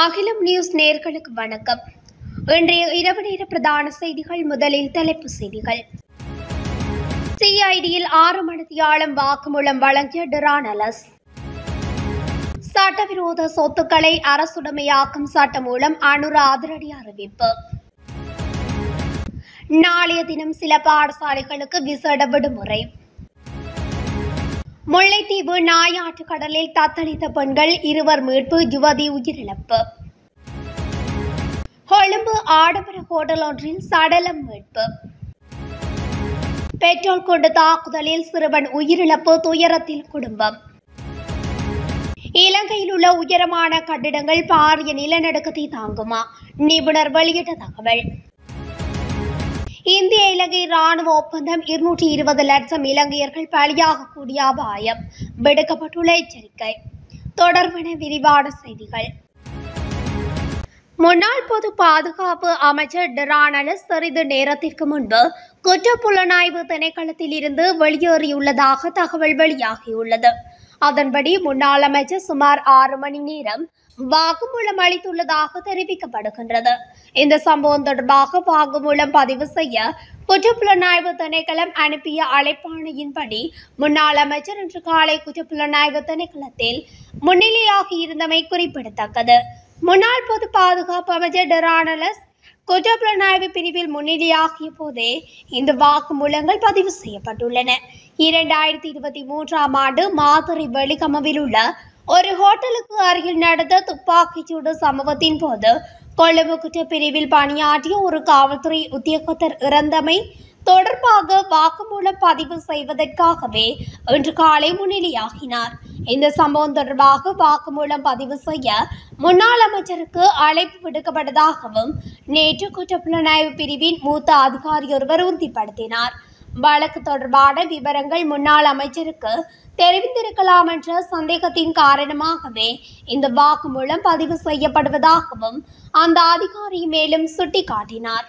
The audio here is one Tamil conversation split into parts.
அகிலம் நியூஸ் நேயர்களுக்கு வணக்கம். இன்றைய இரவு நேர பிரதான செய்திகள். முதலில் தலைப்புச் செய்திகள். சிஐடியில் 6 மணித்தியாலம் வாக்குமூலம் வழங்கிய டிரானலஸ். சட்டவிரோத சொத்துக்களை அரசுடைமையாக்கும் சட்டம் மூலம் அனுர அதிரடி அறிவிப்பு. நாளைய தினம் சில பாடசாலைகளுக்கு விசேட விடுமுறை. முல்லைத்தீவு நாயாற்று கடலில் தத்தளித்த பெண்கள் 2 மீட்பு, யுவதி உயிரிழப்பு. கொழும்பு ஆடம்பர ஹோட்டல் ஒன்றில் சடலம் மீட்பு. பெட்ரோல் கொண்டு தாக்குதலில் சிறுவன் உயிரிழப்பு, துயரத்தில் குடும்பம். இலங்கையில் உள்ள உயரமான கட்டிடங்கள் பாரிய நிலநடுக்கத்தை தாங்குமா? நிபுணர் வெளியிட்ட தகவல். இந்திய இலங்கை ராணுவ ஒப்பந்தம் 220 லட்சம் இலங்கையர்கள் பலியாகக்கூடிய அபாயம். விடுக்கப்பட்டுள்ள எச்சரிக்கை. தொடர்பான விரிவான செய்திகள். முன்னாள் பொது பாதுகாப்பு அமைச்சர் டிரானலஸ் சிறிது நேரத்திற்கு முன்பு குற்றப்புலனாய்வு திணைக்களத்தில் இருந்து வெளியேறியுள்ளதாக தகவல் வெளியாகியுள்ளது. அதன்படி முன்னாள் அமைச்சர் சுமார் 6 மணி நேரம் வாக்குமூலம் அளித்துள்ளதாக தெரிவிக்கப்படுகின்றது. இந்த சம்பவம் தொடர்பாக வாக்குமூலம் பதிவு செய்ய குற்றப்புலனாய்வு திணைக்களம் அனுப்பிய அழைப்பாணையின்படி முன்னாள் அமைச்சர் இன்று காலை குற்றப்புலனாய்வு திணைக்களத்தில் முன்னிலையாகியிருந்தமை குறிப்பிடத்தக்கது. முன்னாள் பொது பாதுகாப்பு அமைச்சர் டிரானலஸ் குற்றப்புலனாய்வு பிரிவில் முன்னிலையாகிய போதே இந்த வாக்குமூலங்கள் பதிவு செய்யப்பட்டுள்ளன. 2023ஆம் ஆண்டு மாத்தறை வெளிகமவில் உள்ள ஒரு ஹோட்டலுக்கு அருகில் நடந்த துப்பாக்கிச்சூடு சம்பவத்தின் போது கொழும்பு குற்றப்பிரிவில் பணியாற்றிய ஒரு காவல்துறை உத்தியோகத்தர் இறந்தமை தொடர்பாக வாக்குமூலம் பதிவு செய்வதற்காகவே இன்று காலை முன்னிலையாகினார். இந்த சம்பவம் தொடர்பாக வாக்குமூலம் பதிவு செய்ய முன்னாள் அமைச்சருக்கு அழைப்பு விடுக்கப்பட்டதாகவும் நேற்று குற்றப்புலனாய்வு பிரிவின் மூத்த அதிகாரி ஒருவர் உறுதிப்படுத்தினார். வழக்கு தொடர்பான விவரங்கள் முன்னாள் அமைச்சருக்கு தெரிவித்திருக்கலாம் என்ற சந்தேகத்தின் காரணமாகவே இந்த வாக்குமூலம் பதிவு செய்யப்படுவதாகவும் அந்த அதிகாரி மேலும் சுட்டிக்காட்டினார்.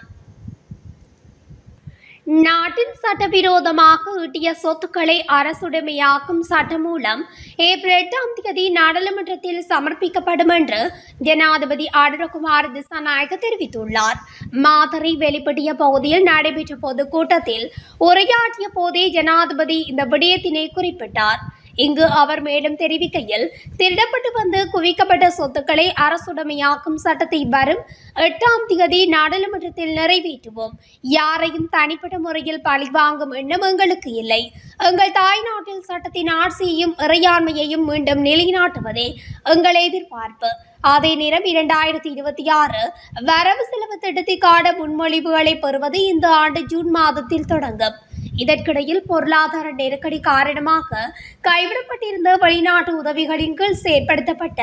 நாட்டின் சட்டவிரோதமாக ஈட்டிய சொத்துக்களை அரசுடைமையாக்கும் சட்டம் மூலம் ஏப்ரல் 8ஆம் தேதி நாடாளுமன்றத்தில் சமர்ப்பிக்கப்படும் என்று ஜனாதிபதி அனுரகுமார் திசாநாயக்க தெரிவித்துள்ளார். மாத்தறை வெளிப்பட்டிய பகுதியில் நடைபெற்ற பொதுக்கூட்டத்தில் உரையாற்றிய போதே ஜனாதிபதி இந்த விடயத்தினை குறிப்பிட்டார். இங்கு அவர் மேலும் தெரிவிக்கையில், திருடப்பட்டு வந்து குவிக்கப்பட்ட சொத்துக்களை அரசுடைமையாக்கும் சட்டத்தை வரும் 8ஆம் தேதி நாடாளுமன்றத்தில் நிறைவேற்றுவோம். யாரையும் தனிப்பட்ட முறையில் பழிவாங்கும் எண்ணம் எங்களுக்கு இல்லை. எங்கள் தாய்நாட்டில் சட்டத்தின் ஆட்சியையும் இறையாண்மையையும் மீண்டும் நிலைநாட்டுவதே எங்கள் எதிர்பார்ப்பு. அதே நேரம் 2026 வரவு செலவு திட்டத்திற்கான முன்மொழிவுகளை பெறுவது இந்த ஆண்டு ஜூன் மாதத்தில் தொடங்கும். இதற்கிடையில் பொருளாதார நெருக்கடி காரணமாக கைவிடப்பட்டிருந்த வெளிநாட்டு உதவிகளின் கீழ் செயற்படுத்தப்பட்ட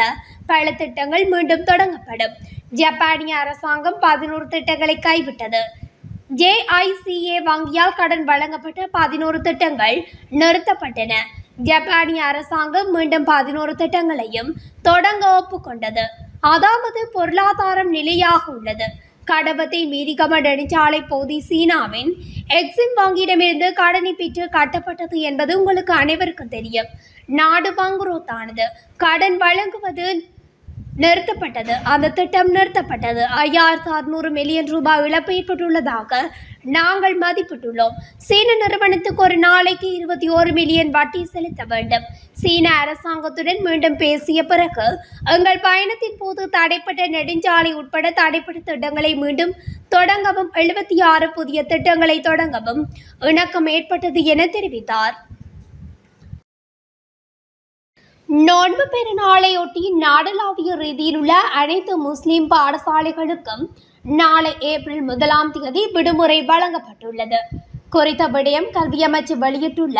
பல திட்டங்கள் மீண்டும் தொடங்கப்படும். ஜப்பானிய அரசாங்கம் 11 திட்டங்களை கைவிட்டது. JICA வங்கியால் கடன் வழங்கப்பட்ட 11 திட்டங்கள் நிறுத்தப்பட்டன. ஜப்பானிய அரசாங்கம் மீண்டும் 11 திட்டங்களையும் தொடங்க ஒப்புக்கொண்டது. அதாவது பொருளாதாரம் நிலையாக உள்ளது. கடபத்தை மீரிகம நெடுஞ்சாலை பகுதி சீனாவின் எக்ஸிம் வங்கியிடமிருந்து கடனை பெற்று கட்டப்பட்டது என்பது உங்களுக்கு அனைவருக்கும் தெரியும். நாடு வங்குரோத்தானது. கடன் வழங்குவது நிறுத்தப்பட்டது. அந்த திட்டம் நிறுத்தப்பட்டது. 5600 மில்லியன் ரூபாய் இழப்பு ஏற்பட்டுள்ளதாக நாங்கள் மதிப்பிட்டுள்ளோம். சீன நிறுவனத்துக்கு ஒரு நாளைக்கு 21 மில்லியன் வட்டி செலுத்த வேண்டும். சீன அரசாங்கத்துடன் மீண்டும் பேசிய பிறகு எங்கள் பயணத்தின் போது தடைப்பட்ட நெடுஞ்சாலை உட்பட தடைப்பட்ட திட்டங்களை மீண்டும் தொடங்கவும் 76 புதிய திட்டங்களை தொடங்கவும் இணக்கம் ஏற்பட்டது என தெரிவித்தார். நோன்பு பெருநாளையொட்டி நாடளாவிய ரீதியில் உள்ள அனைத்து முஸ்லிம் பாடசாலைகளுக்கும் நாளை ஏப்ரல் 1ஆம் தேதி விடுமுறை வழங்கப்பட்டுள்ளது. குறித்த விடயம் கல்வி அமைச்சு வெளியிட்டுள்ள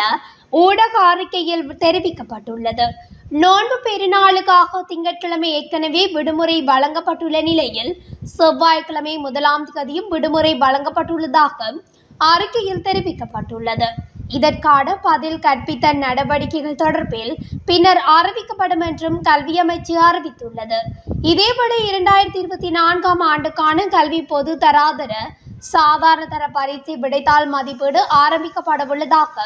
ஊடக அறிக்கையில் தெரிவிக்கப்பட்டுள்ளது. நோன்பு பெருநாளுக்காக திங்கட்கிழமை ஏற்கனவே விடுமுறை வழங்கப்பட்டுள்ள நிலையில் செவ்வாய்க்கிழமை 1ஆம் தேதியும் விடுமுறை வழங்கப்பட்டுள்ளதாக அறிக்கையில் தெரிவிக்கப்பட்டுள்ளது. இதற்கான பதில் கற்பித்தல் நடவடிக்கைகள் தொடர்பில் பின்னர் அறிவிக்கப்படும் என்றும் கல்வி அமைச்சு அறிவித்துள்ளது. இதேபடி 2024ஆம் ஆண்டுக்கான கல்வி பொது தராதர சாதாரண தர பரீட்சை விடைத்தாள் மதிப்பீடு ஆரம்பிக்கப்படவுள்ளதாக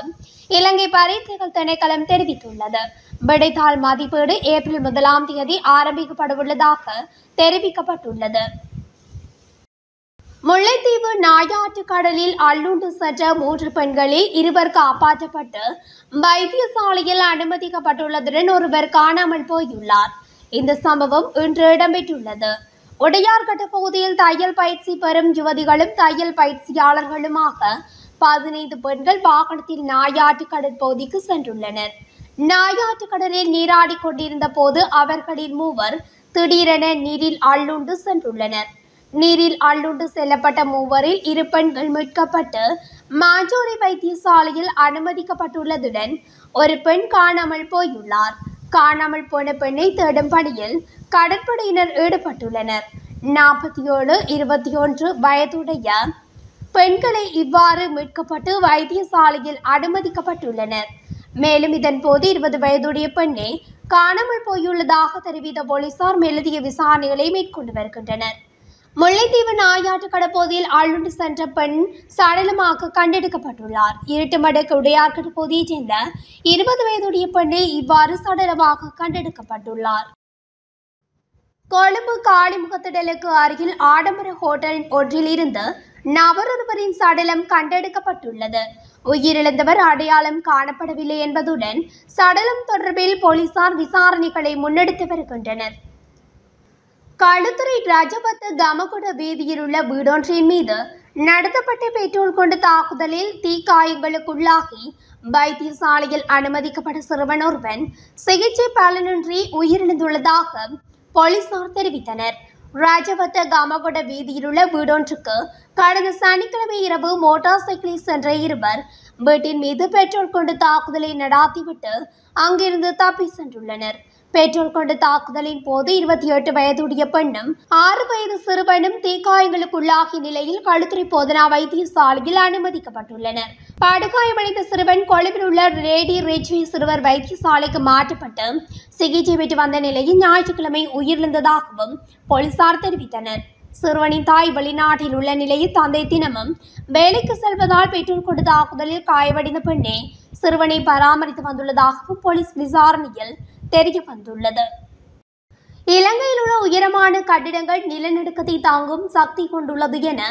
இலங்கை பரீட்சைகள் திணைக்களம் தெரிவித்துள்ளது. விடைத்தாள் மதிப்பீடு ஏப்ரல் 1 ஆரம்பிக்கப்படவுள்ளதாக தெரிவிக்கப்பட்டுள்ளது. முல்லைத்தீவு நாயாற்று கடலில் அள்ளுண்டு சென்ற 3 பெண்களில் 2 காப்பாற்றப்பட்டு வைத்தியசாலையில் அனுமதிக்கப்பட்டுள்ளதுடன் ஒருவர் காணாமல் போயுள்ளார். இந்த சம்பவம் இன்று இடம்பெற்றுள்ளது. உடையார்கட்டு பகுதியில் தையல் பயிற்சி பெறும் யுவதிகளும் தையல் பயிற்சியாளர்களுமாக 15 பெண்கள் வாகனத்தில் நாயாற்று கடல் பகுதிக்கு சென்றுள்ளனர். நாயாற்று கடலில் நீராடி கொண்டிருந்த போது அவர்களில் 3 திடீரென நீரில் அள்ளுண்டு சென்றுள்ளனர். நீரில் அள்ளுண்டு செல்லப்பட்ட 3வரில் 2 பெண்கள் மீட்கப்பட்டு மாஞ்சோலை வைத்தியசாலையில் அனுமதிக்கப்பட்டுள்ளதுடன் ஒரு பெண் காணாமல் போயுள்ளார். காணாமல் போன பெண்ணை தேடும் பணியில் கடற்படையினர் ஈடுபட்டுள்ளனர். 47, 21 வயதுடைய பெண்களை இவ்வாறு மீட்கப்பட்டு வைத்தியசாலையில் அனுமதிக்கப்பட்டுள்ளனர். மேலும் இதன்போது 20 வயதுடைய பெண்ணை காணாமல் போயுள்ளதாக தெரிவித்த போலீசார் மேலதிக விசாரணைகளை மேற்கொண்டு வருகின்றனர். முல்லைத்தீவு நாயாற்று கடற்பகுதியில் அள்ளுண்டு சென்ற பெண் சடலமாக கண்டெடுக்கப்பட்டுள்ளார். இருட்டுமடுக்கு உடையார்கட்டு பகுதியைச் சேர்ந்த 20 வயதுடைய பெண்ணை இவ்வாறு சடலமாக கண்டெடுக்கப்பட்டுள்ளார். கொழும்பு காளிமுகத்திடலுக்கு அருகில் ஆடம்பர ஹோட்டல் ஒன்றில் இருந்து நபரொருவரின் சடலம் கண்டெடுக்கப்பட்டுள்ளது. உயிரிழந்தவர் அடையாளம் காணப்படவில்லை என்பதுடன் சடலம் தொடர்பில் போலீசார் விசாரணைகளை முன்னெடுத்து வருகின்றனர். களுத்துறை ரஜபத்த கமகுட வீதியில் உள்ள வீடொன்றின் மீது நடத்தப்பட்ட பெட்ரோல் கொண்டு தாக்குதலில் தீக்காயங்களுக்குள்ளாகி வைத்தியசாலையில் அனுமதிக்கப்பட்ட சிறுவன் ஒருவன் சிகிச்சை பலனின்றி உயிரிழந்துள்ளதாக போலீசார் தெரிவித்தனர். ரஜபத்த கமகுட வீதியில் உள்ள வீடொன்றுக்கு கடந்த சனிக்கிழமை இரவு மோட்டார் சைக்கிளில் சென்ற 2 வீட்டின் மீது பெட்ரோல் கொண்டு தாக்குதலை நடாத்திவிட்டு அங்கிருந்து தப்பி சென்றுள்ளனர். பெட்ரோல் கொண்டு தாக்குதலின் போது 28 வயதுடைய பெண்ணும் 6 வயது சிறுவனும் தீக்காயங்களுக்குள்ளாகிய நிலையில் களுத்துறை போதனா வைத்தியசாலையில் அனுமதிக்கப்பட்டுள்ளனர். படுகாயமடைந்த சிறுவன் கொழும்பில் உள்ள ரேடி ரிச்வே சிறுவர் வைத்தியசாலைக்கு மாற்றப்பட்டு சிகிச்சை பெற்று வந்த நிலையில் ஞாயிற்றுக்கிழமை உயிரிழந்ததாகவும் போலீசார் தெரிவித்தனர். சிறுவனின் தாய் வெளிநாட்டில் உள்ள நிலையில் தந்தை தினமும் வேலைக்கு செல்வதால் பெட்ரோல் கொண்டு தாக்குதலில் காயமடைந்த பெண்ணே சிறுவனை பராமரித்து வந்துள்ளதாகவும் போலீஸ் விசாரணையில் தெரிய வந்துள்ளது. இலங்கையில் உள்ள உயரமான கட்டிடங்கள் நிலநடுக்கத்தை தாங்கும் சக்தி கொண்டுள்ளது என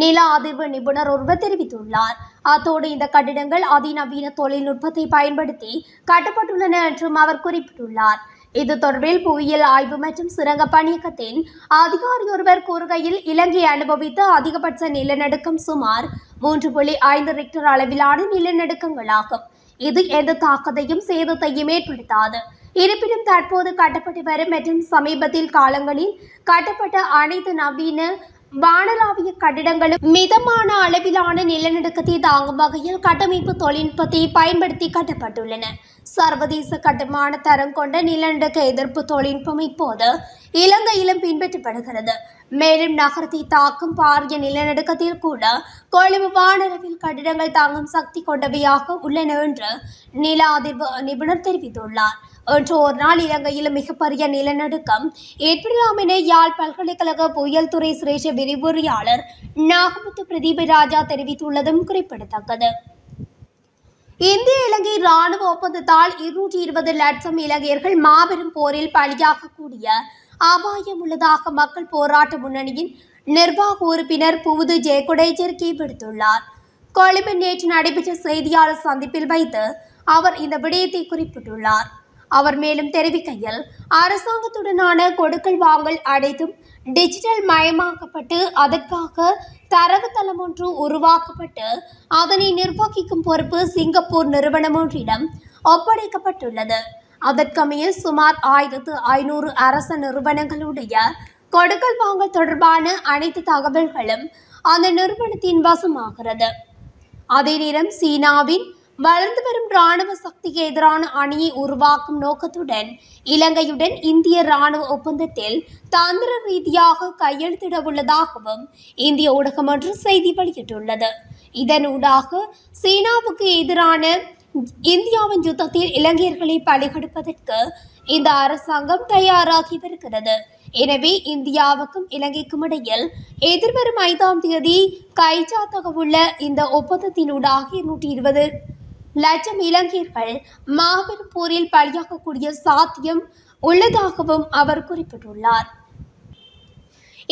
நில அதிர்வு நிபுணர் ஒருவர் தெரிவித்துள்ளார். அத்தோடு இந்த கட்டிடங்கள் அதிநவீன தொழில்நுட்பத்தை பயன்படுத்தி கட்டப்பட்டுள்ளன என்றும் அவர் குறிப்பிட்டுள்ளார். இது தொடர்பில் புவியியல் ஆய்வு மற்றும் சுரங்க பணியகத்தின் அதிகாரி ஒருவர் கூறுகையில் இலங்கை அனுபவித்த அதிகபட்ச நிலநடுக்கம் சுமார் 3.5 ரிக்டர் அளவிலான நிலநடுக்கங்களாகும். இது எந்த தாக்கத்தையும் சேதத்தையும் ஏற்படுத்தாது. இருப்பினும் தற்போது கட்டப்பட்டு வரும் மற்றும் சமீபத்தில் காலங்களில் கட்டப்பட்ட அனைத்து நவீன வானளாவிய கட்டிடங்களும் மிதமான அளவிலான நிலநடுக்கத்தை தாங்கும் வகையில் கட்டமைப்பு தொழில்நுட்பத்தை பயன்படுத்தி கட்டப்பட்டுள்ளன. சர்வதேச கட்டுமான தரம் கொண்ட நிலநடுக்க எதிர்ப்பு தொழில்நுட்பம் இப்போது இலங்கையிலும் பின்பற்றப்படுகிறது. மேலும் நகரத்தை தாக்கும் பாரிய நிலநடுக்கத்தில் கூட கொழும்பு வானளவில் கட்டிடங்கள் தாங்கும் சக்தி கொண்டவையாக உள்ளன என்று நில அதிர்வு நிபுணர் தெரிவித்துள்ளார். இன்று ஒரு நாள் இலங்கையில் மிகப்பெரிய நிலநடுக்கம் ஏற்படலாம் என யாழ் பல்கலைக்கழக புயல் துறை சிரேஷ்ட விரிவுரையாளர் நாகமுத்து பிரதீப ராஜா தெரிவித்துள்ளதும் குறிப்பிடத்தக்கது. இந்திய இலங்கை இராணுவ ஒப்பந்தத்தால் 220 லட்சம் இலங்கையர்கள் மாபெரும் போரில் பலியாகக்கூடிய அபாயம் உள்ளதாக மக்கள் போராட்ட முன்னணியின் நிர்வாக உறுப்பினர் புவுது ஜெயக்குட எச்சரிக்கை விடுத்துள்ளார். கொழும்பில் நேற்று நடைபெற்ற செய்தியாளர் சந்திப்பில் வைத்து அவர் இந்த விடயத்தை குறிப்பிட்டுள்ளார். அவர் மேலும் தெரிவிக்கையில் அரசாங்கத்துடனான கொடுக்கல் வாங்கல் அனைத்தும் டிஜிட்டல் மயமாக்கப்பட்டு அதற்காக தரவுத்தளம் ஒன்று உருவாக்கப்பட்டு அதனை நிர்வகிக்கும் பொறுப்பு சிங்கப்பூர் நிறுவனம் ஒன்றிடம் ஒப்படைக்கப்பட்டுள்ளது. அதற்கமைய சுமார் 1500 அரச நிறுவனங்களுடைய கொடுக்கல் வாங்கல் தொடர்பான அனைத்து தகவல்களும் அந்த நிறுவனத்தின் வசமாகிறது. அதே நேரம் சீனாவின் வளர்ந்து வரும் இராணுவ சக்திக்கு எதிரான அணியை உருவாக்கும் நோக்கத்துடன் இலங்கையுடன் இந்திய இராணுவ ஒப்பந்தத்தில் தந்திர ரீதியாக கையெழுத்திட உள்ளதாகவும் இந்திய ஊடகம் ஒன்று செய்தி வெளியிட்டுள்ளது. இதனூடாக சீனாவுக்கு எதிரான இந்தியாவின் யுத்தத்தில் இலங்கையர்களை பலிகொடுப்பதற்கு இந்த அரசாங்கம் தயாராகி வருகிறது. எனவே இந்தியாவுக்கும் இலங்கைக்கும் இடையில் எதிர்வரும் 5ஆம் தேதி கைச்சாத்தாகவுள்ள இந்த ஒப்பந்தத்தினூடாக 220 லட்சம் இலங்கையர்கள் மாபெரும் போரில் பலியாகக்கூடிய சாத்தியம் உள்ளதாகவும் அவர் குறிப்பிட்டுள்ளார்.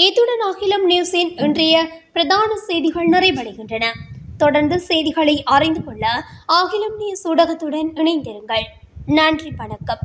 இத்துடன் அகிலம் நியூஸின் இன்றைய பிரதான செய்திகள் நிறைவடைகின்றன. தொடர்ந்து செய்திகளை அறிந்து கொள்ள அகிலம் நியூஸ் ஊடகத்துடன் இணைந்திருங்கள். நன்றி, வணக்கம்.